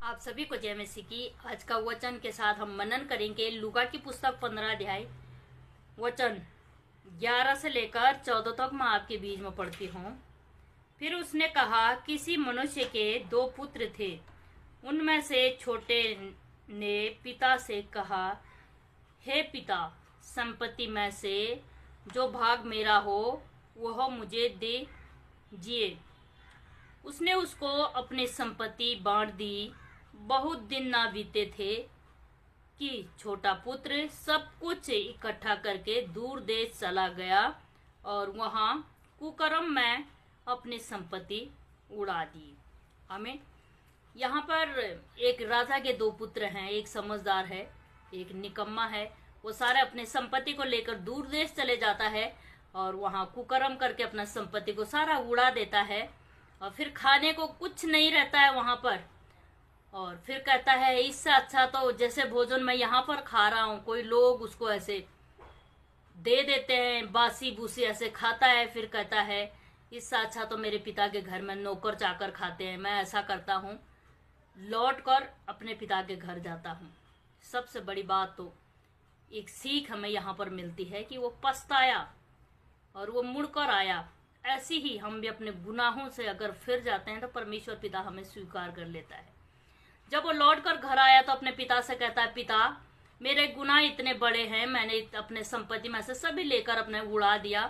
आप सभी को जय मसीह की। आज का वचन के साथ हम मनन करेंगे लूका की पुस्तक 15 अध्याय वचन 11 से लेकर 14 तक मैं आपके बीच में पढ़ती हूँ। फिर उसने कहा, किसी मनुष्य के 2 पुत्र थे। उनमें से छोटे ने पिता से कहा, हे पिता, संपत्ति में से जो भाग मेरा हो वह मुझे दीजिए। उसने उसको अपनी संपत्ति बांट दी। बहुत दिन ना बीते थे कि छोटा पुत्र सब कुछ इकट्ठा करके दूर देश चला गया और वहां कुकर्म में अपनी संपत्ति उड़ा दी। हमें यहाँ पर एक राजा के 2 पुत्र हैं, एक समझदार है, एक निकम्मा है। वो सारे अपने संपत्ति को लेकर दूर देश चले जाता है और वहां कुकर्म करके अपना संपत्ति को सारा उड़ा देता है और फिर खाने को कुछ नहीं रहता है वहां पर। और फिर कहता है, इससे अच्छा तो जैसे भोजन मैं यहाँ पर खा रहा हूँ, कोई लोग उसको ऐसे दे देते हैं, बासी बूसी ऐसे खाता है। फिर कहता है, इससे अच्छा तो मेरे पिता के घर में नौकर चाकर खाते हैं, मैं ऐसा करता हूँ, लौट कर अपने पिता के घर जाता हूँ। सबसे बड़ी बात तो एक सीख हमें यहाँ पर मिलती है कि वो पछताया और वो मुड़कर आया। ऐसी ही हम भी अपने गुनाहों से अगर फिर जाते हैं तो परमेश्वर पिता हमें स्वीकार कर लेता है। जब वो लौट कर घर आया तो अपने पिता से कहता है, पिता, मेरे गुनाह इतने बड़े हैं, मैंने अपने संपत्ति में से सभी लेकर अपने उड़ा दिया।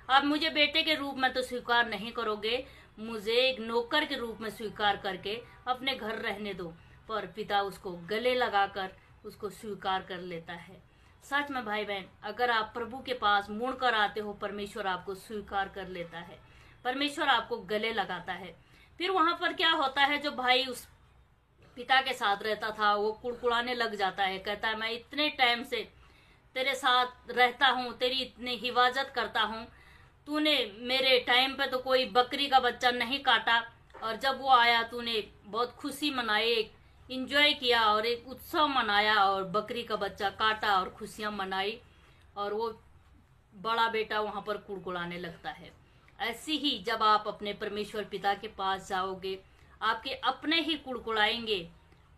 अब मुझे बेटे के रूप में तो स्वीकार नहीं करोगे, मुझे एक नौकर के रूप में स्वीकार करके अपने घर रहने दो। पर पिता उसको गले लगाकर उसको स्वीकार कर लेता है। सच में भाई बहन, अगर आप प्रभु के पास मुड़ कर आते हो, परमेश्वर आपको स्वीकार कर लेता है, परमेश्वर आपको गले लगाता है। फिर वहां पर क्या होता है, जो भाई उस पिता के साथ रहता था वो कुड़कुड़ाने लग जाता है। कहता है, मैं इतने टाइम से तेरे साथ रहता हूँ, तेरी इतनी हिफाजत करता हूँ, तूने मेरे टाइम पे तो कोई बकरी का बच्चा नहीं काटा, और जब वो आया तूने बहुत खुशी मनाई, एक इंजॉय किया और एक उत्सव मनाया और बकरी का बच्चा काटा और खुशियां मनाई। और वो बड़ा बेटा वहां पर कुड़कुड़ाने लगता है। ऐसी ही जब आप अपने परमेश्वर पिता के पास जाओगे, आपके अपने ही कुड़कुड़ाएंगे,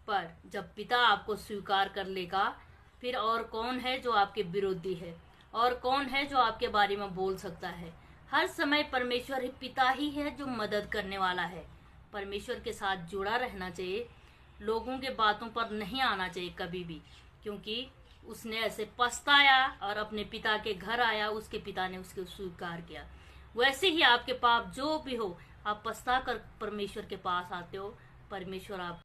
पर जब पिता आपको स्वीकार कर लेगा, फिर और कौन है जो आपके विरोधी है, और कौन है जो आपके बारे में बोल सकता है। हर समय परमेश्वर पिता ही है जो मदद करने वाला है। परमेश्वर के साथ जुड़ा रहना चाहिए, लोगों के बातों पर नहीं आना चाहिए कभी भी, क्योंकि उसने ऐसे पछताया और अपने पिता के घर आया, उसके पिता ने उसको स्वीकार किया। वैसे ही आपके पाप जो भी हो, आप पछता कर परमेश्वर के पास आते हो, परमेश्वर आप